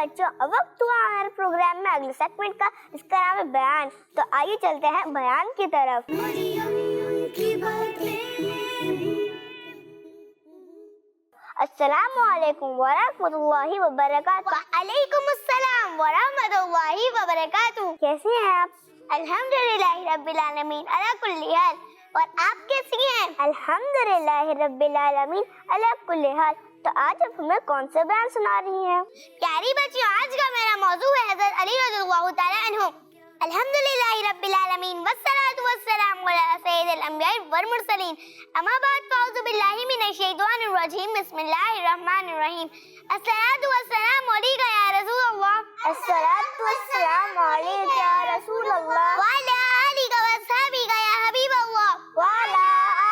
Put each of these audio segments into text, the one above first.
بچوں اب وقت ہوا ہمارے پروگرام میں اگلے سیگمنٹ کا، اس کا نام ہے بیان. تو آئیے چلتے ہیں بیان کی طرف. مریم کی باتیں. السلام علیکم ورحمۃ اللہ وبرکاتہ. وعلیکم السلام ورحمۃ اللہ وبرکاتہ. کیسی ہیں آپ؟ الحمدللہ رب العالمین علی کل حال. اور آپ کیسی ہیں؟ الحمدللہ رب العالمین علی کل حال. تو آج آپ ہمیں کون سے بیان سنا رہی ہیں؟ پیاری بچیوں، آج کا میرا موضوع ہے حضرت علی رضی اللہ تعالی عنہ. الحمدللہ رب العالمین والصلاة والسلام علی سید الانبیاء والمرسلین. اما بعد فاعوذ باللہ من الشیطان الرجیم. بسم اللہ الرحمن الرحیم. الصلاة والسلام علیک یا رسول اللہ. الصلاة والسلام علیک یا رسول اللہ. وعلی آلک واصحابک یا حبیب اللہ. وعلی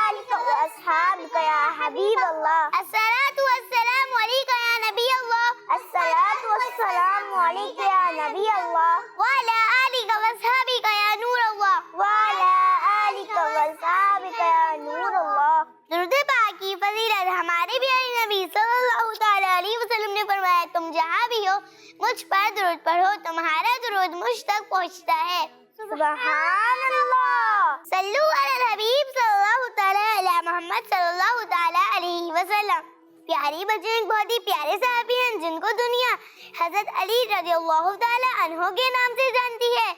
آلک واصحابک یا حبیب اللہ. الصلاة والسلام علیک یا نبی اللہ. الصلاة والسلام علیک یا نبی اللہ. وعلی آلک واصحابک یا نور اللہ. وعلی آلک واصحابک یا نور اللہ. درود پاک کی فضیلت ہمارے پیارے نبی صلی اللہ تعالی علیہ وسلم نے فرمایا، تم جہاں بھی ہو مجھ پر درود پڑھو، تمہارا درود مجھ تک پہنچتا ہے. سبحان اللہ. صلو علی الحبیب صلی اللہ تعالی علی محمد صلی اللہ تعالی علیہ وسلم. پیاری بچے ایک بہت ہی پیارے صحابی ہیں جن کو دنیا حضرت علی رضی اللہ تعالی عنہ کے نام سے جانتی ہے.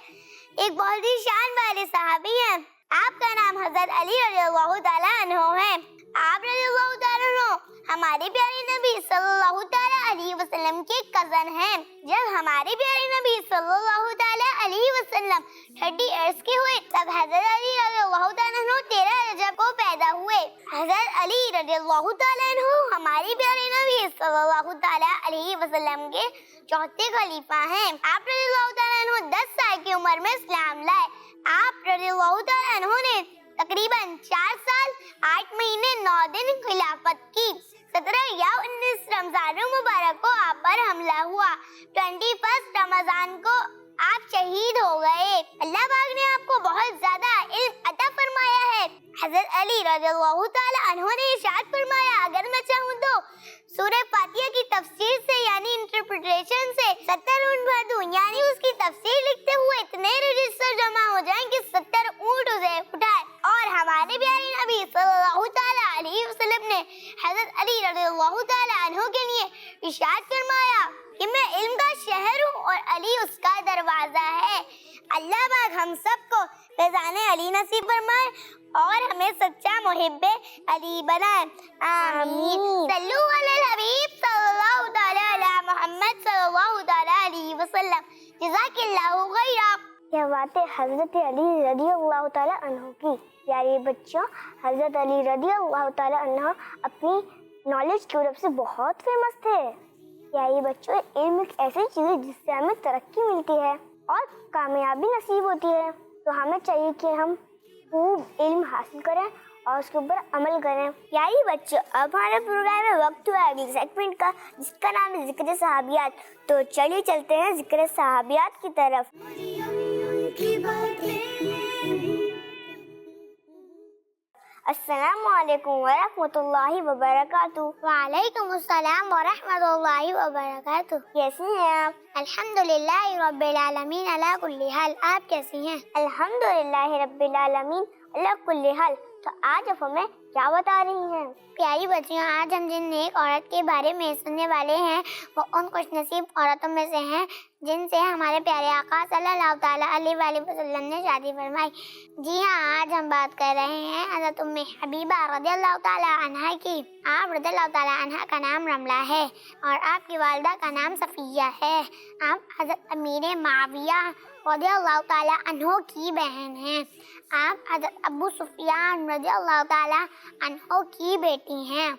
ایک بہت ہی شان والے صحابی ہیں. آپ کا نام حضرت علی رضی اللہ تعالی عنہ ہے. آپ رضی اللہ تعالی عنہ ہمارے پیارے نبی صلی اللہ تعالی علیہ وسلم کے کزن ہیں. جب ہمارے پیارے نبی صلی اللہ تعالی علیہ وسلم 30 ایئرس کے ہوئے تب حضرت علی رضی اللہ تعالی عنہ 13 رجب کو پیدا ہوئے. حضرت علی رضی اللہ تعالی عنہ ہمارے پیارے نبی صلی اللہ تعالی علیہ وسلم کے چوتھے خلیفہ ہیں. آپ رضی اللہ تعالی عنہ 10 سال کی عمر میں اسلام لائے. آپ رضی اللہ تعالی عنہ نے تقریباً 4 سال 8 مہینے 9 دن خلافت کی. 17 یا 19 رمضان مبارک کو آپ پر حملہ ہوا. 21 رمضان کو آپ شہید ہو گئے. اللہ پاک نے آپ کو بہت زیادہ علم عطا فرمایا ہے. حضرت علی رضی اللہ تعالی عنہ نے ارشاد فرمایا، اگر میں چاہوں تو سورہ فاتحہ کی تفسیر سے یعنی انٹرپریٹیشن سے 70 اونٹ بھر دوں، یعنی اس کی تفسیر لکھتے ہوئے اتنے رجسٹر جمع ہو جائیں کہ 70 اونٹ اسے اٹھائے. اور ہمارے پیارے نبی صلی اللہ تعالی علیہ وسلم نے حضرت علی رضی اللہ تعالی عنہ کے لیے ارشاد فرمایا کہ میں علم کا شہر ہوں اور علی اس کا دروازہ ہے. اللہ پاک ہم سب کو فیضان علی نصیب فرمائے اور ہمیں سچا محب علی بنائے. آمین. صلو علی الحبیب صلی اللہ تعالی علی محمد صلی اللہ تعالی علیہ وسلم. جزاک اللہ خیرا. یہ باتیں حضرت علی رضی اللہ تعالی عنہ کی. پیارے بچوں، حضرت علی رضی اللہ تعالی عنہ اپنی نالج کی وجہ سے بہت فیمس تھے. پیارے بچوں، علم ایک ایسی چیز ہے جس سے ہمیں ترقی ملتی ہے اور کامیابی نصیب ہوتی ہے. تو ہمیں چاہیے کہ ہم خوب علم حاصل کریں اور اس کے اوپر عمل کریں. پیاری بچوں، اب ہمارے پروگرام میں وقت ہوا ہے اگلے سیگمنٹ کا جس کا نام ہے ذکر صحابیات. تو چلیے چلتے ہیں ذکر صحابیات کی طرف. مریم کی باتیں. السلام علیکم ورحمۃ اللہ وبرکاتہ. وعلیکم السلام ورحمۃ اللہ وبرکاتہ. کیسی ہیں آپ؟ الحمدللہ رب العالمین علی کل حال. آپ کیسی ہیں؟ الحمدللہ رب العالمین علی کل حال. تو آج آپ ہمیں کیا بتا رہی ہیں؟ پیاری بچیوں، آج ہم جن نیک عورت کے بارے میں سننے والے ہیں وہ ان خوش نصیب عورتوں میں سے ہیں جن سے ہمارے پیارے آقا صلی اللہ تعالیٰ علیہ وآلہ وسلم نے شادی فرمائی. جی ہاں، آج ہم بات کر رہے ہیں حضرت ام حبیبہ رضی اللہ تعالیٰ عنہا کی. آپ رضی اللہ تعالیٰ عنہا کا نام رملہ ہے اور آپ کی والدہ کا نام صفیہ ہے. آپ حضرت امیر معاویہ رضی اللہ تعالیٰ عنہ کی بہن ہیں. آپ حضرت ابو سفیان رضی اللہ تعالیٰ عنہ کی بیٹی ہیں.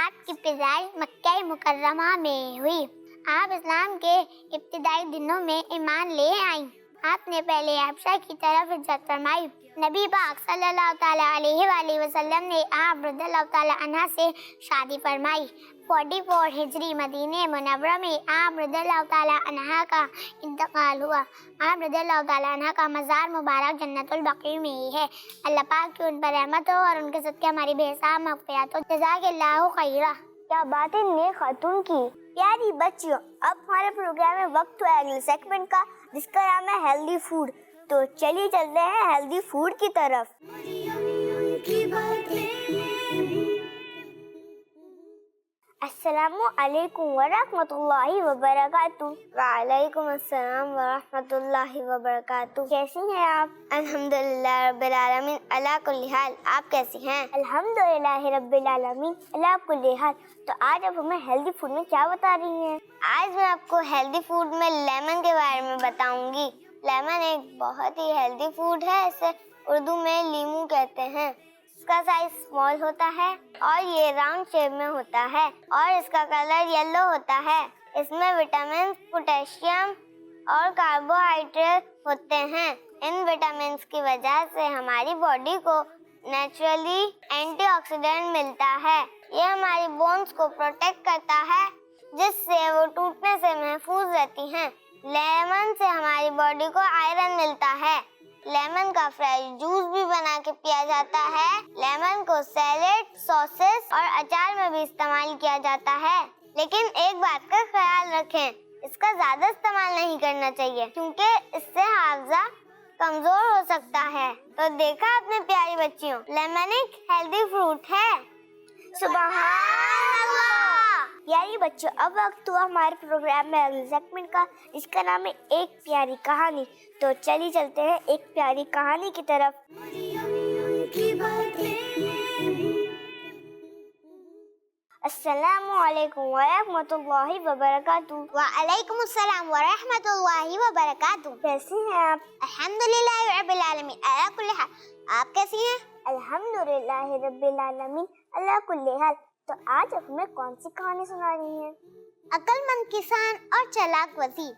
آپ کی پیدائش مکہ مکرمہ میں ہوئی. آپ اسلام کے ابتدائی دنوں میں ایمان لے آئیں. آپ نے پہلے حبشہ کی طرف ہجرت فرمائی. نبی پاک صلی اللہ تعالیٰ علیہ وآلہ وسلم نے آپ رضی اللہ تعالیٰ عنہ سے شادی فرمائی. 44 ہجری مدینہ منورہ میں آپ رضی اللہ تعالیٰ عنہ کا انتقال ہوا. آپ رضی اللہ تعالیٰ عنہ کا مزار مبارک جنت البقیع میں ہی ہے. اللہ پاک کی ان پر رحمت ہو اور ان کے صدقے ہماری بے حساب مغفرت ہو. جزاک اللہ خیرہ. کیا بات ہے نیک خاتون کی. پیاری بچیوں، اب ہمارے پروگرام میں وقت ہوا اگلے سیگمنٹ کا، جس کا نام ہے ہیلدی فوڈ. تو چلیے چلتے ہیں ہیلدی فوڈ کی طرف. مریم کی باتیں. السلام علیکم ورحمۃ اللہ وبرکاتہ. وعلیکم السلام ورحمۃ اللہ وبرکاتہ. کیسی ہیں آپ؟ الحمدللہ رب العالمین علی کل حال. آپ کیسی ہیں؟ الحمدللہ رب العالمین علی کل حال. تو آج آپ ہمیں ہیلدی فوڈ میں کیا بتا رہی ہیں؟ آج میں آپ کو ہیلدی فوڈ میں لیمن کے بارے میں بتاؤں گی. لیمن ایک بہت ہی ہیلدی فوڈ ہے. اسے اردو میں لیمو کہتے ہیں. اس کا سائز اسمال ہوتا ہے اور یہ راؤنڈ شیپ میں ہوتا ہے اور اس کا کلر یلو ہوتا ہے. اس میں وٹامن، پوٹیشیم اور کاربوہائیڈریٹ ہوتے ہیں. ان وٹامنس کی وجہ سے ہماری باڈی کو نیچرلی اینٹی آکسیڈنٹ ملتا ہے. یہ ہماری بونز کو پروٹیکٹ کرتا ہے جس سے وہ ٹوٹنے سے محفوظ رہتی ہیں. لیمن سے ہماری باڈی کو آئرن ملتا ہے. لیمن کا فریش جوس بھی بنا کے پیا جاتا ہے. لیمن کو سیلیڈ، ساسز اور اچار میں بھی استعمال کیا جاتا ہے. لیکن ایک بات کا خیال رکھیں، اس کا زیادہ استعمال نہیں کرنا چاہیے کیونکہ اس سے حافظہ کمزور ہو سکتا ہے. تو دیکھا آپ نے پیاری بچیوں، لیمن ایک ہیلدی فروٹ ہے. سبحان اللہ. پیاری بچوں، اب وقت ہوا ہمارے پروگرام میں اگلے سیگمنٹ کا، جس کا نام ہے ایک پیاری کہانی. تو چلیے چلتے ہیں ایک پیاری کہانی کی طرف. مریم کی باتیں. السلام علیکم ورحمۃ اللہ وبرکاتہ. وعلیکم السلام ورحمۃ اللہ وبرکاتہ. کیسی ہیں آپ؟ الحمدللہ رب العالمین علی کل حال. آپ کیسی ہیں؟ الحمدللہ رب العالمین علی کل حال. تو آج آپ ہمیں کون سی کہانی سنا رہی ہیں؟ عقل مند کسان اور چالاک وزیر.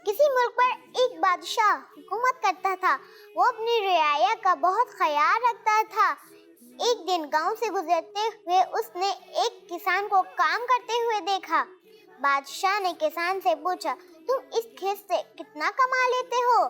کسی ملک پر ایک بادشاہ حکومت کرتا تھا. وہ اپنی رعایا کا بہت خیال رکھتا تھا. ایک دن گاؤں سے گزرتے ہوئے اس نے ایک کسان کو کام کرتے ہوئے دیکھا. بادشاہ نے کسان سے پوچھا، تم اس کھیت سے کتنا کما لیتے ہو؟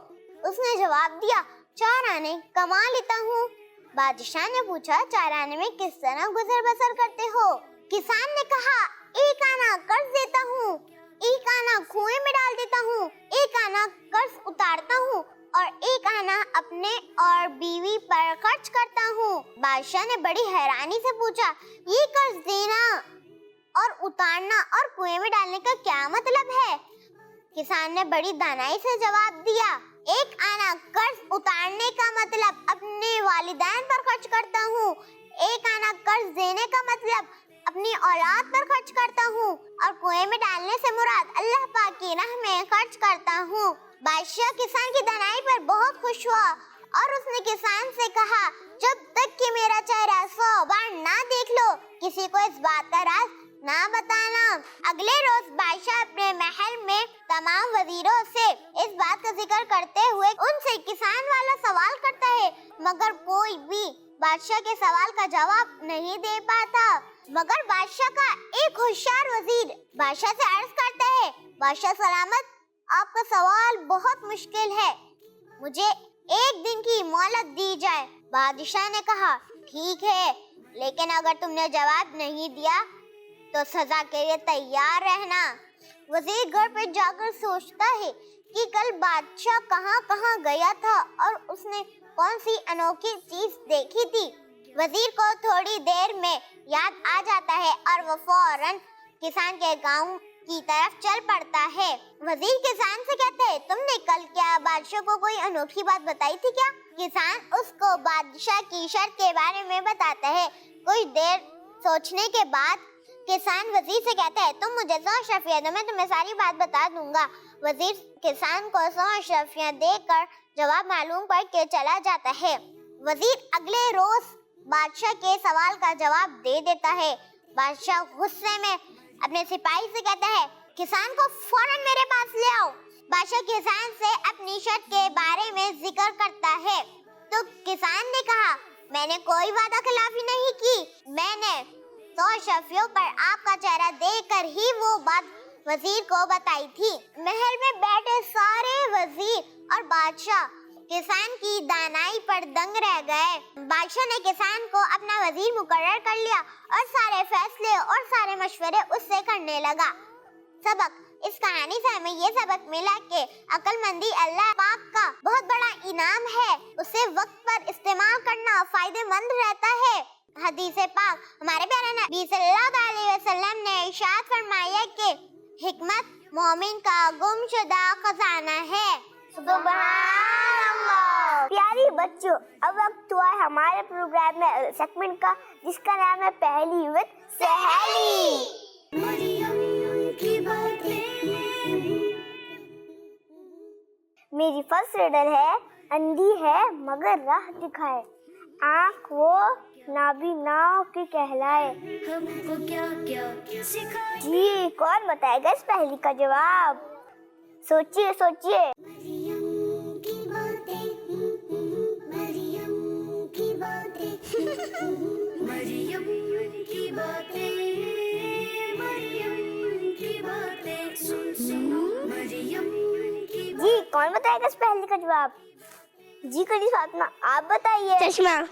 اس نے جواب دیا، 4 آنے کما لیتا ہوں. بادشاہ نے پوچھا، 4 آنے میں کس طرح گزر بسر کرتے ہو؟ کسان نے کہا، 1 آنا قرض دیتا ہوں، 1 آنا کنویں میں ڈال دیتا ہوں، 1 آنا قرض اتارتا ہوں اور 1 آنا اپنے اور بیوی پر خرچ کرتا ہوں. بادشاہ نے بڑی حیرانی سے پوچھا، یہ قرض دینا اور اتارنا اور کنویں میں ڈالنے کا کیا مطلب ہے؟ کسان نے بڑی دانائی سے جواب دیا، 1 آنا قرض اتارنے کا مطلب اپنے والدین پر خرچ کرتا ہوں، 1 آنا قرض دینے کا مطلب اپنی اولاد پر خرچ کرتا ہوں اور کنویں میں ڈالنے سے مراد اللہ پاک کی راہ میں خرچ کرتا ہوں. بادشاہ کسان کی دانائی پر بہت خوش ہوا اور اس نے کسان سے کہا، جب تک کہ میرا چہرہ 100 بار نہ دیکھ لو کسی کو اس بات کا راز نہ بتانا. اگلے روز بادشاہ اپنے محل میں تمام وزیروں سے اس بات کا ذکر کرتے ہوئے ان سے کسان والا سوال کرتا ہے، مگر کوئی بھی بادشاہ کے سوال کا جواب نہیں دے پاتا. مگر بادشاہ کا ایک ہوشیار وزیر بادشاہ سے عرض کرتا ہے، بادشاہ سلامت، آپ کا سوال بہت مشکل ہے، مجھے 1 دن کی مہلت دی جائے. بادشاہ نے کہا، ٹھیک ہے، لیکن اگر تم نے جواب نہیں دیا تو سزا کے لیے تیار رہنا. وزیر گھر پہ جا کر سوچتا ہے کہ کل بادشاہ کہاں کہاں گیا تھا اور اس نے کون سی انوکھی چیز دیکھی تھی. وزیر کو تھوڑی دیر میں یاد آ جاتا ہے اور وہ فوراً کسان کے گاؤں کی طرف چل پڑتا ہے. وزیر کسان سے کہتا ہے، تم نے کل کیا بادشاہ کو کوئی انوکھی بات بتائی تھی کیا؟ کسان اس کو بادشاہ کی شرط کے بارے میں بتاتا ہے. کچھ دیر سوچنے کے بعد کسان وزیر سے کہتا ہے، تم مجھے 100 اشرفیاں دو، میں تمہیں ساری بات بتا دوں گا. وزیر کسان کو 100 اشرفیاں دے کر جواب معلوم کر کے چلا جاتا ہے. وزیر اگلے روز بادشاہ کے سوال کا جواب دے دیتا ہے. بادشاہ غصے میں اپنے سپاہی سے کہتا ہے، کسان کو فوراً میرے پاس لے آؤ. بادشاہ کسان سے اپنی شرط کے بارے میں ذکر کرتا ہے تو کسان نے کہا، میں نے کوئی وعدہ خلافی نہیں کی، میں نے 100 اشرفیوں پر آپ کا چہرہ دیکھ کر ہی وہ بات وزیر کو بتائی تھی. محل میں بیٹھے سارے وزیر اور بادشاہ کسان کی دانائی پر کر دنگ رہ گئے۔ بادشاہ نے کسان کو اپنا وزیر مقرر کر لیا اور سارے فیصلے اور سارے مشورے اس سے کرنے لگا۔ سبق: اس کہانی سے ہمیں یہ سبق ملا کہ عقل مندی اللہ پاک کا بہت بڑا انعام ہے، اسے وقت پر استعمال کرنا فائدہ مند رہتا ہے۔ حدیث پاک: ہمارے پیارے نبی صلی اللہ علیہ وسلم نے ارشاد فرمایا کہ حکمت مومن کا گم شدہ خزانہ ہے۔ سبحان اللہ۔ پیاری بچوں، اب وقت ہوا ہے ہمارے پروگرام میں سیگمنٹ کا، جس کا نام ہے پہلی وتھ سہیلی۔ مریم کی باتیں۔ میری فرسٹ ریڈل ہے، اندھی ہے مگر راہ دکھائے، آنکھ وہ نابیناؤں کی کہلائے۔ ہم کو کیا کیا سکھائے۔ جی کون بتائے گا اس پہلی کا جواب؟ سوچیے سوچیے۔ مریم کی باتیں، مریم کی باتیں، مریم کی باتیں، مریم کی باتیں، سن سنو مریم کی جی کون بتائے گا اس پہلی کا جواب؟ جی کلی فاطمہ آپ بتائیے۔ چشمہ۔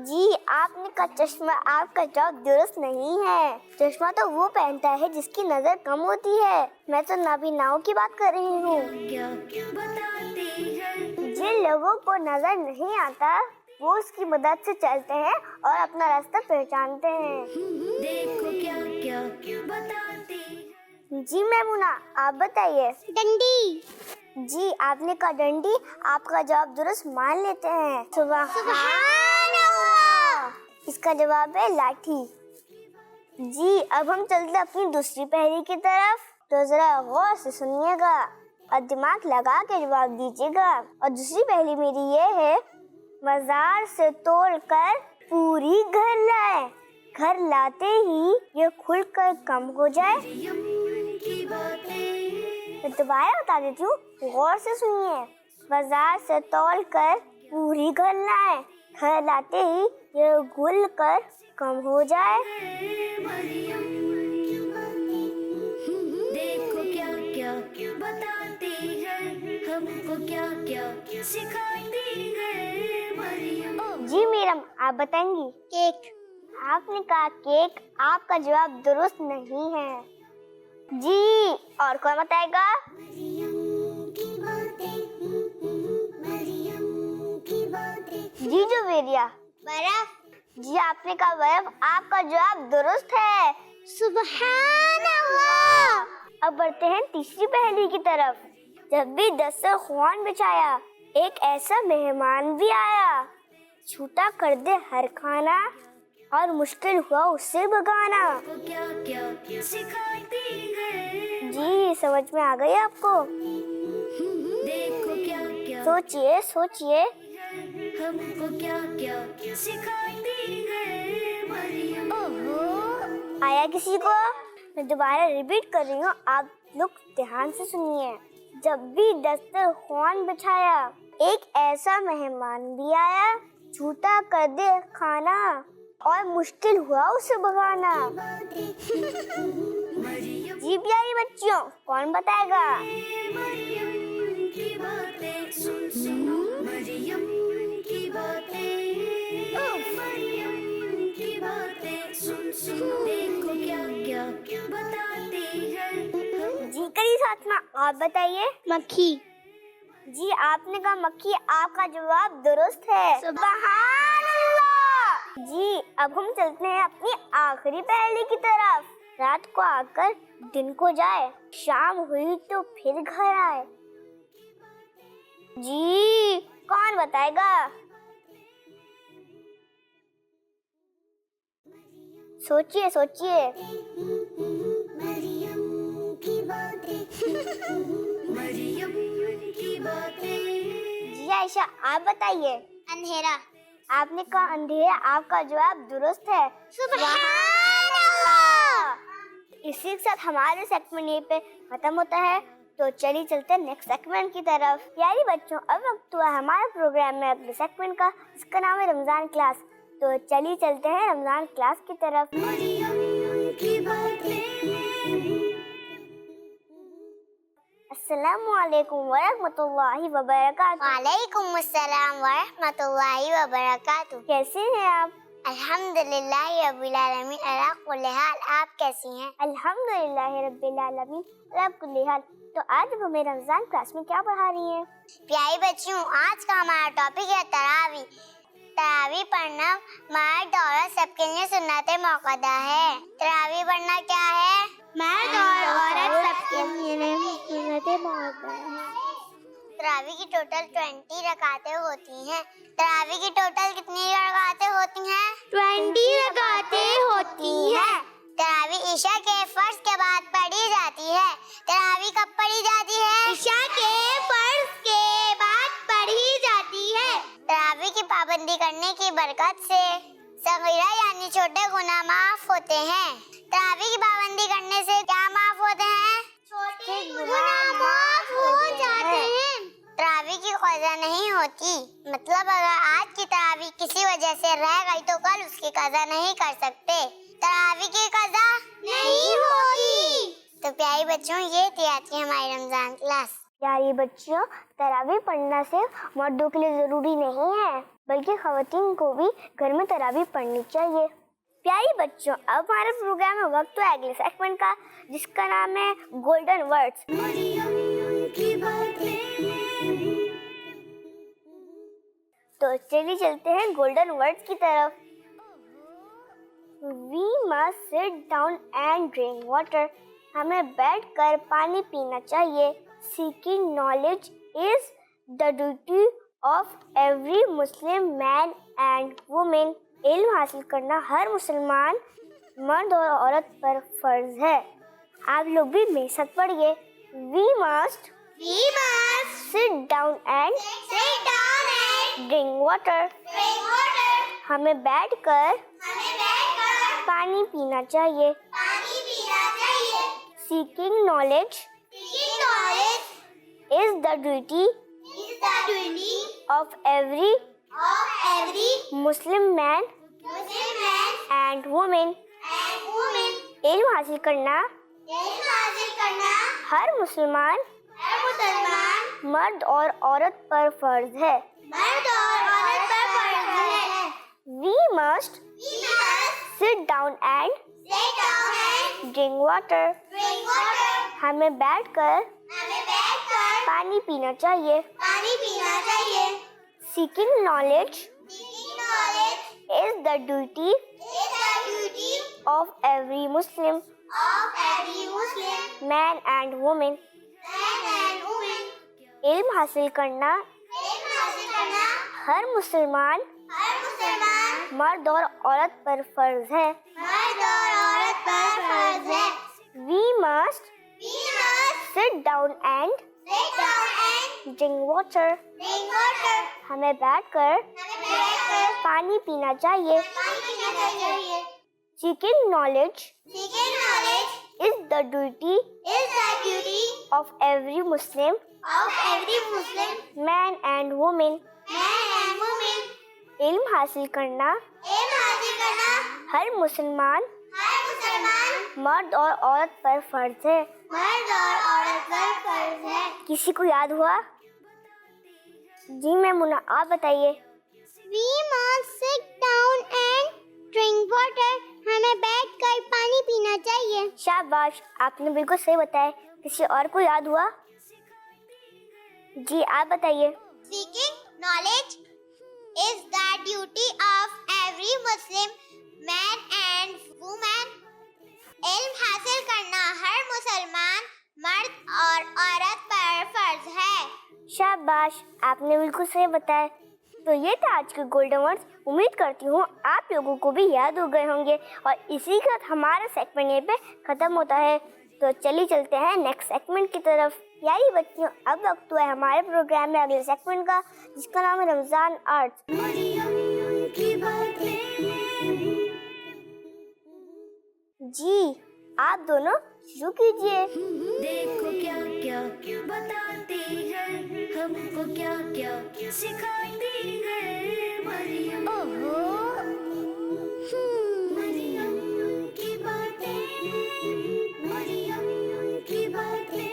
جی آپ نے کہا چشمہ، آپ کا جواب درست نہیں ہے۔ چشمہ تو وہ پہنتا ہے جس کی نظر کم ہوتی ہے، میں تو نابیناؤں کی بات کر رہی ہوں۔ کیا بتاتے ہیں۔ جن لوگوں کو نظر نہیں آتا وہ اس کی مدد سے چلتے ہیں اور اپنا راستہ پہچانتے ہیں۔ دیکھو کیا کیا بتاتے ہیں۔ جی میمونہ آپ بتائیے۔ ڈنڈی۔ جی آپ نے کہا ڈنڈی، آپ کا جواب درست مان لیتے ہیں۔ سبحان اللہ۔ اس کا جواب ہے لاٹھی۔ جی اب ہم چلتے ہیں اپنی دوسری پہلی کی طرف، تو ذرا غور سے سنیے گا اور دماغ لگا کے جواب دیجیے گا۔ اور دوسری پہلی میری یہ ہے، بازار سے توڑ کر پوری گھر لائے، گھر لاتے ہی یہ کھل کر کم ہو جائے۔ مریم کی باتیں۔ میں دوبارہ بتا دیتی ہوں، غور سے سنیے۔ بازار سے تول کر پوری گھر لائے، گھر لاتے ہی یہ گل کر کم ہو جائے۔ مریم کی باتیں۔ دیکھو کیا کیا بتاتے ہیں، ہم کو کیا کیا سکھاتے ہیں۔ مریم جی میرم آپ بتائیں گی۔ کیک۔ آپ نے کہا کیک، آپ کا جواب درست نہیں ہے۔ جی اور کون بتائے گا؟ مریم کی باتیں، مریم کی باتیں۔ جی جویریہ۔ برف۔ جی آپ نے کہا برف، آپ کا جواب درست ہے۔ سبحان اللہ۔ اب بڑھتے ہیں تیسری پہلی کی طرف۔ جب بھی دسترخوان بچھایا، ایک ایسا مہمان بھی آیا، چھوٹا کر دے ہر کھانا اور مشکل ہوا اس سے بھگانا۔ کو کیا کیا سکھاتے ہیں۔ جی سمجھ میں آ گئی آپ کو؟ دیکھو کیا کیا سوچئے سوچئے۔ ہم کو کیا کیا سکھاتے ہیں۔ مریم آیا کسی کو؟ میں دوبارہ ریپیٹ کر رہی ہوں، آپ لوگ دھیان سے سنیے۔ جب بھی دسترخوان بچھایا، ایک ایسا مہمان بھی آیا، چھوٹا کر دے کھانا اور مشکل ہوا اسے بھگانا۔ مریم جی پیاری بچیوں کون بتائے گا؟ مریم کی باتیں، سن سنو مریم کی باتیں، مریم کی باتیں، سن سنو دیکھو کیا کیا بتاتے ہیں۔ جی کری فاطمہ آپ بتائیے۔ مکھی۔ جی آپ نے کہا مکھی، آپ کا جواب درست ہے۔ سبحان اللہ۔ جی اب ہم چلتے ہیں اپنی آخری پہلی کی طرف۔ رات کو آ کر دن کو جائے، شام ہوئی تو پھر گھر آئے۔ جی کون بتائے گا؟ سوچئے سوچئے۔ مریم کی باتیں، مریم کی باتیں۔ جی عائشہ آپ بتائیے۔ اندھیرا۔ آپ نے کہا اندھیرا، آپ کا جواب درست ہے۔ سبحان اللہ۔ اسی کے ساتھ ہمارے سیگمنٹ یہیں پہ ختم ہوتا ہے، تو چلیے چلتے ہیں نیکسٹ سیگمنٹ کی طرف۔ پیاری بچوں اب وقت ہوا ہمارے پروگرام میں اگلے سیگمنٹ کا، جس کا نام ہے رمضان کلاس، تو چلیے چلتے ہیں رمضان کلاس کی طرف۔ مریم کی باتیں۔ السلام علیکم ورحمۃ اللہ وبرکاتہ. وعلیکم السلام ورحمۃ اللہ وبرکاتہ. کیسے ہیں آپ؟ الحمدللہ رب العالمین علی کل حال. آپ کیسی ہیں؟ الحمدللہ رب العالمین علی کل حال. تو آج آپ ہمیں رمضان کلاس میں کیا پڑھا رہی ہیں؟ پیاری بچیوں، آج کا ہمارا ٹاپک ہے تراویح. تراویح پڑھنا مرد عورت سب کے لیے سنت موقدہ ہے. تراویح پڑھنا کیا ہے؟ مرد اور عورت سب کے لیے سنت موقدہ ہے. تراویح کی ٹوٹل 20 رکعتیں ہوتی ہیں. تراویح کی ٹوٹل کتنی رکعتیں ہوتی ہیں؟ 20 رکعتیں ہوتی ہیں. تراویح عشاء کے فرض کے بعد پڑھی جاتی ہے. تراویح کب پڑھی جاتی ہے؟ عشاء کے فرض کے بعد پڑھی جاتی ہے. تراویح کی پابندی کرنے کی برکت سے صغیرہ یعنی چھوٹے گناہ معاف ہوتے ہیں. تراویح کی پابندی کرنے سے کیا معاف ہوتے ہیں؟ چھوٹے گناہ معاف ہو جاتے ہیں. تراویح کی قضا نہیں ہوتی، مطلب اگر آج کی تراویح کسی وجہ سے رہ گئی تو کل اس کی قضا نہیں کر سکتے. تراویح کی قضا نہیں ہوتی. تو پیاری بچوں، یہ تھی آج کی ہماری رمضان کلاس. پیاری بچیوں، تراویح پڑھنا صرف مردوں کے لیے ضروری نہیں ہے بلکہ خواتین کو بھی گھر میں تراویح پڑھنی چاہیے. پیاری بچوں، اب ہمارا پروگرام ہے وقت ہے اگلے سیگمنٹ کا، جس کا نام ہے گولڈن ورڈز. تو چلیے چلتے ہیں گولڈن ورڈز کی طرف. We must sit down and drink water. ہمیں بیٹھ کر پانی پینا چاہیے. Seeking knowledge is the duty of every Muslim man and woman. علم حاصل کرنا ہر مسلمان مرد اور عورت پر فرض ہے. آپ لوگ بھی میرے ساتھ پڑھیے. We must sit down and drink water. ہمیں بیٹھ کر پانی پینا چاہیے. Seeking knowledge is the duty of every Muslim man and woman. علم حاصل کرنا ہر مسلمان مرد اور عورت پر فرض ہے. We must sit down and drink water. ہمیں بیٹھ کر پانی پینا چاہیے. Seeking knowledge is the duty of every Muslim man and woman. علم حاصل کرنا ہر مسلمان مرد اور عورت پر فرض ہے. We must sit down and drink water. ہمیں بیٹھ کر پانی پینا چاہیے. Seeking knowledge is the duty of every Muslim man and woman. علم حاصل کرنا ہر مسلمان مرد اور عورت پر فرض ہے. کسی کو یاد ہوا؟ جی میں منى، آپ بتائیے. We must sit down and drink water. ہمیں بیٹھ کر پانی پینا چاہیے. شاباش، آپ نے بالکل صحیح بتایا. کسی اور کو یاد ہوا؟ جی آپ بتائیے. Seeking knowledge is the duty of every Muslim man and woman. علم حاصل کرنا ہر مسلمان مرد اور عورت پر فرض ہے. شاباش، آپ نے بالکل صحیح بتایا. تو یہ تھا آج کے گولڈن ورڈز. امید کرتی ہوں آپ لوگوں کو بھی یاد ہو گئے ہوں گے. اور اسی کے ساتھ ہمارا سیگمنٹ یہیں پہ ختم ہوتا ہے. تو چلیے چلتے ہیں نیکسٹ سیگمنٹ کی طرف. پیاری بچیوں، اب وقت ہوا ہے ہمارے پروگرام میں اگلے سیگمنٹ کا، جس کا نام ہے رمضان آرٹس. جی آپ دونوں شروع کیجیے. دیکھو کیا کیا بتاتی ہے، ہم کو کیا کیا سکھاتی ہے مریم. مریم کی باتیں، مریم کی باتیں.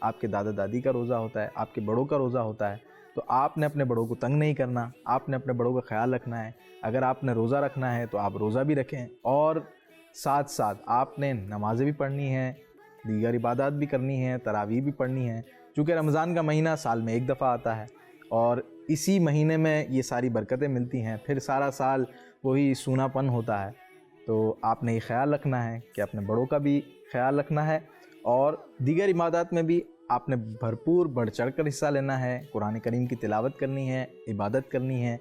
آپ کے دادا دادی کا روزہ ہوتا ہے، آپ کے بڑوں کا روزہ ہوتا ہے، تو آپ نے اپنے بڑوں کو تنگ نہیں کرنا، آپ نے اپنے بڑوں کا خیال رکھنا ہے۔ اگر آپ نے روزہ رکھنا ہے تو آپ روزہ بھی رکھیں، اور ساتھ ساتھ آپ نے نمازیں بھی پڑھنی ہیں، دیگر عبادات بھی کرنی ہیں، تراویح بھی پڑھنی ہیں، چونکہ رمضان کا مہینہ سال میں ایک دفعہ آتا ہے اور اسی مہینے میں یہ ساری برکتیں ملتی ہیں، پھر سارا سال وہی سونا پن ہوتا ہے۔ تو آپ نے یہ خیال رکھنا ہے کہ اپنے بڑوں کا بھی خیال رکھنا ہے، اور دیگر عبادات میں بھی آپ نے بھرپور بڑھ چڑھ کر حصہ لینا ہے، قرآن کریم کی تلاوت کرنی ہے، عبادت کرنی ہے،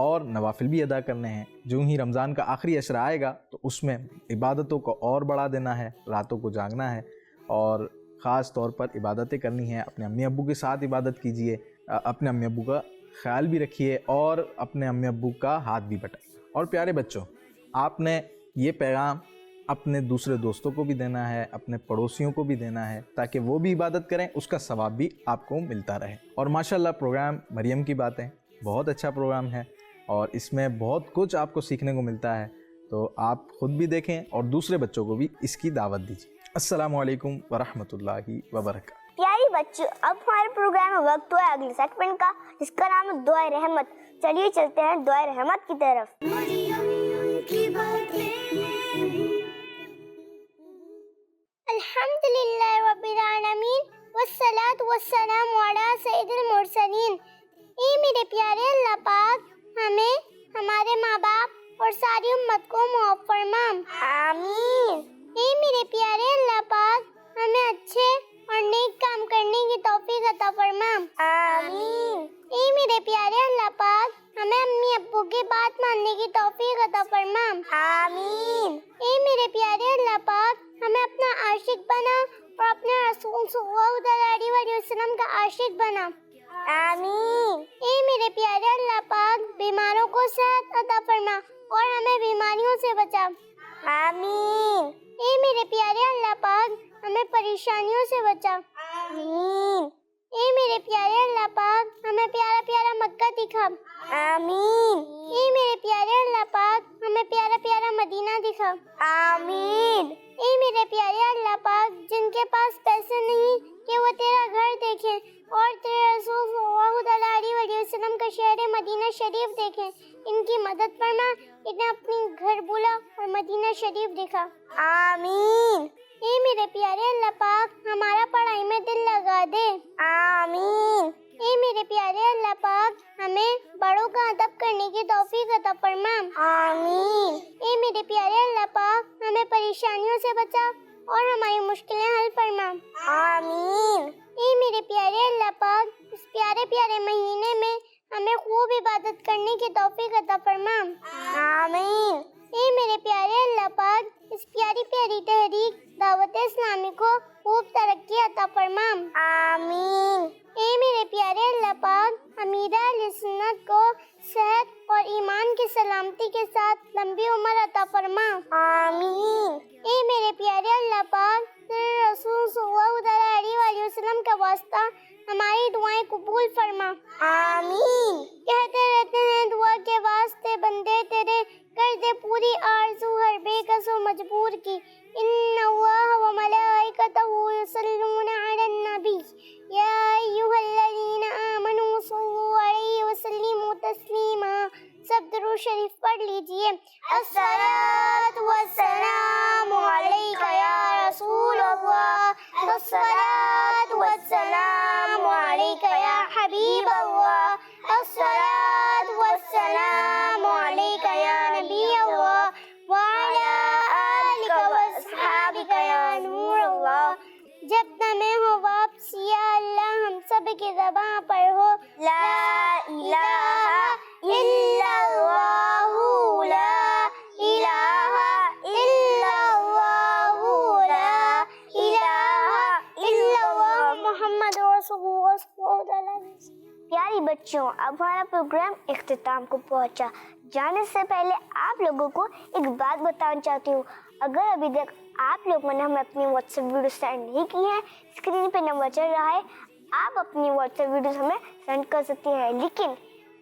اور نوافل بھی ادا کرنے ہیں۔ جو ہی رمضان کا آخری عشرہ آئے گا تو اس میں عبادتوں کو اور بڑھا دینا ہے، راتوں کو جاگنا ہے، اور خاص طور پر عبادتیں کرنی ہیں۔ اپنے امی ابو کے ساتھ عبادت کیجئے، اپنے امی ابو کا خیال بھی رکھیے، اور اپنے امی ابو کا ہاتھ بھی بٹائیے۔ اور پیارے بچوں، آپ نے یہ پیغام اپنے دوسرے دوستوں کو بھی دینا ہے، اپنے پڑوسیوں کو بھی دینا ہے، تاکہ وہ بھی عبادت کریں، اس کا ثواب بھی آپ کو ملتا رہے۔ اور ماشاءاللہ پروگرام مریم کی باتیں بہت اچھا پروگرام ہے، اور اس میں بہت کچھ آپ کو سیکھنے کو ملتا ہے، تو آپ خود بھی دیکھیں اور دوسرے بچوں کو بھی اس کی دعوت دیجیے۔ السلام علیکم ورحمۃ اللہ وبرکاتہ۔ پیاری بچوں، اب ہمارے پروگرام میں وقت ہوا ہے اگلے سیگمنٹ کا، جس کا نام ہے دعائے رحمت۔ چلیے چلتے ہیں دعائے رحمت کی طرف۔ مریم کی باتیں۔ الحمدللہ رب العالمین والصلاة والسلام علی سید المرسلین۔ اے میرے پیارے اللہ پاک، ہمیں، ہمارے ماں باپ اور ساری امت کو معاف فرما۔ آمین۔ اے میرے پیارے اللہ پاک، ہمیں اچھے اور نیک کام کرنے کی توفیق عطا فرما۔ آمین۔ اے میرے پیارے اللہ پاک، ہمیں امی ابو کی بات ماننے کی توفیق عطا فرما۔ آمین۔ اے میرے پیارے اللہ پاک، ہمیں اپنا عاشق بنا اور اپنے رسول صلی اللہ علیہ وسلم کا عاشق بنا۔ آمین۔ اے میرے پیارے اللہ پاک، بیماروں کو صحت عطا فرما اور ہمیں بیماریوں سے بچا۔ آمین۔ اے میرے پیارے اللہ پاک، ہمیں پریشانیوں سے بچا۔ آمین۔ اے میرے پیارے اللہ پاک، ہمیں پیارا پیارا مکہ دکھا۔ آمین۔ اے میرے پیارے اللہ پاک، ہمیں پیارا پیارا مدینہ دکھا۔ آمین۔ اے میرے پیارے اللہ پاک، جن کے پاس پیسے نہیں کہ وہ تیرا گھر دیکھیں اور تیرے رسول صلی اللہ علیہ وسلم کا شہر مدینہ شریف دیکھیں، ان کی مدد فرما، انہیں اپنی گھر بلا اور مدینہ شریف دکھا۔ آمین۔ اے میرے پیارے اللہ پاک، ہمارا پڑھائی میں دل لگا دے۔ آمین۔ اے میرے پیارے اللہ پاک، ہمیں بڑوں کا ادب کرنے کی توفیق عطا فرما۔ آمین۔ اے میرے پیارے اللہ پاک، ہمیں پریشانیوں سے بچا اور ہماری مشکلیں حل فرما۔ آمین۔ اے میرے پیارے اللہ پاک، اس پیارے پیارے مہینے میں ہمیں خوب عبادت کرنے کی توفیق عطا فرما۔ آمین۔ اے میرے پیارے اللہ پاک، اس پیاری پیاری تحریک دعوت اسلامی کو خوب ترقی عطا فرما۔ آمین۔ اے میرے پیارے اللہ پاک، امیرہ اہل سنت کو صحت اور ایمان کی سلامتی کے ساتھ لمبی عمر عطا فرما۔ آمین۔ اے میرے پیارے اللہ پاک، تیرے رسول صلی اللہ علیہ وسلم کا واسطہ ہماری دعائیں قبول فرما۔ آمین۔ کہتے رہتے ہیں دعا کے واسطے بندے تیرے، کر دے پوری آرزو ہر بے کس و مجبور کی۔ ان اللہ و ملائکتہ یصلون علی النبی یا ایھا الذین آمنوا صلوا علیہ وسلموا تسلیما۔ سب درود شریف پڑھ لیجئے۔ الصلاۃ والسلام علیک یا رسول اللہ، الصلاۃ والسلام علیک یا حبیب اللہ، الصلاۃ والسلام علیک یا نبی اللہ، وعلی آلک واصحابک یا نور اللہ۔ جب تمہیں ہو واپسی یا اللہ، ہم سب کی زبان پر ہو لا الہ الا اللہ، لا الہ الا اللہ، لا الہ الا اللہ، محمد رسول اللہ صلی اللہ علیہ وسلم۔ پیاری بچوں، اب ہمارا پروگرام اختتام کو پہنچا۔ جانے سے پہلے آپ لوگوں کو ایک بات بتانا چاہتی ہوں۔ اگر ابھی تک آپ لوگوں نے ہمیں اپنی واٹس ایپ ویڈیو سینڈ نہیں کی ہے، اسکرین پہ نمبر چل رہا ہے، آپ اپنی واٹس ایپ ویڈیوز ہمیں سینڈ کر سکتی ہیں، لیکن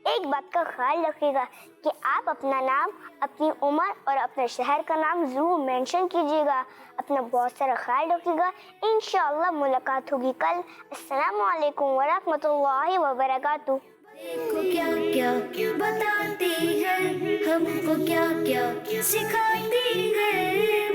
ایک بات کا خیال رکھیے گا کہ آپ اپنا نام، اپنی عمر اور اپنے شہر کا نام ضرور مینشن کیجیے گا. اپنا بہت سارا خیال رکھیے گا. انشاءاللہ ملاقات ہوگی کل. السلام علیکم ورحمۃ اللہ وبرکاتہ. دیکھو کیا کیا بتاتی ہے، ہم کو کیا کیا سکھاتی ہے.